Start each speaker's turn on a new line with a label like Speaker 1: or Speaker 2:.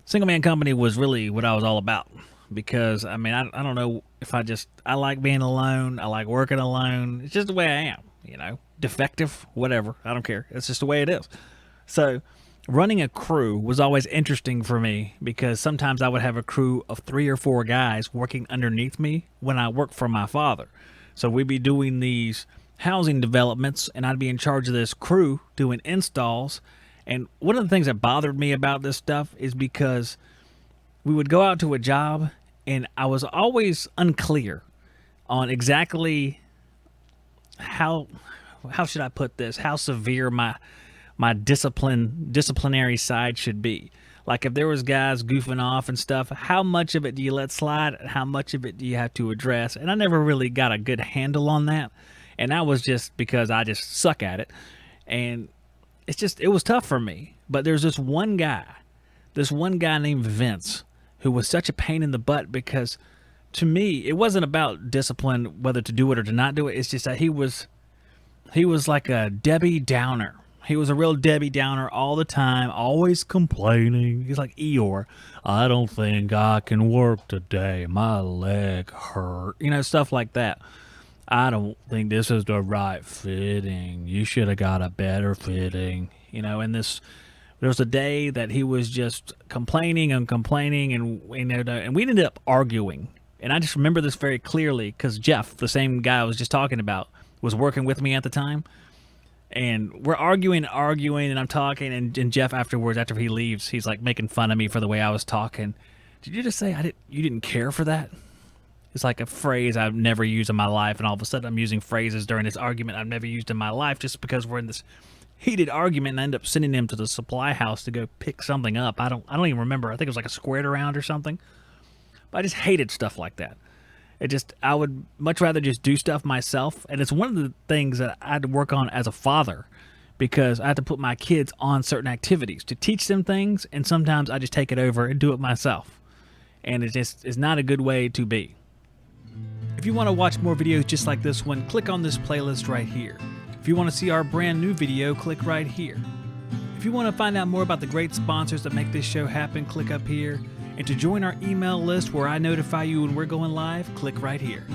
Speaker 1: Single man company was really what I was all about because I don't know if I like being alone. I like working alone. It's just the way I am, defective, whatever. I don't care. It's just the way it is. So running a crew was always interesting for me because sometimes I would have a crew of 3 or 4 guys working underneath me when I worked for my father. So we'd be doing these housing developments and I'd be in charge of this crew doing installs. And one of the things that bothered me about this stuff is because we would go out to a job and I was always unclear on exactly how should I put this, how severe my disciplinary side should be. Like if there was guys goofing off and stuff, how much of it do you let slide and how much of it do you have to address? And I never really got a good handle on that. And that was just because I just suck at it. And it was tough for me. But there's this one guy named Vince who was such a pain in the butt because to me, it wasn't about discipline, whether to do it or to not do it. It's just that he was like a Debbie Downer. He was a real Debbie Downer all the time, always complaining. He's like Eeyore. I don't think I can work today. My leg hurt. Stuff like that. I don't think this is the right fitting. You should have got a better fitting. And there was a day that he was just complaining and complaining, and we ended up arguing. And I just remember this very clearly because Jeff, the same guy I was just talking about, was working with me at the time. And we're arguing, and I'm talking, and Jeff afterwards, after he leaves, he's like making fun of me for the way I was talking. Did you just say you didn't care for that? It's like a phrase I've never used in my life, and all of a sudden I'm using phrases during this argument I've never used in my life just because we're in this heated argument, and I end up sending him to the supply house to go pick something up. I don't even remember. I think it was like a squared around or something. But I just hated stuff like that. I would much rather just do stuff myself. And it's one of the things that I had to work on as a father because I had to put my kids on certain activities to teach them things. And sometimes I just take it over and do it myself. And it's not a good way to be. If you want to watch more videos just like this one, click on this playlist right here. If you want to see our brand new video, click right here. If you want to find out more about the great sponsors that make this show happen, click up here. And to join our email list where I notify you when we're going live, click right here.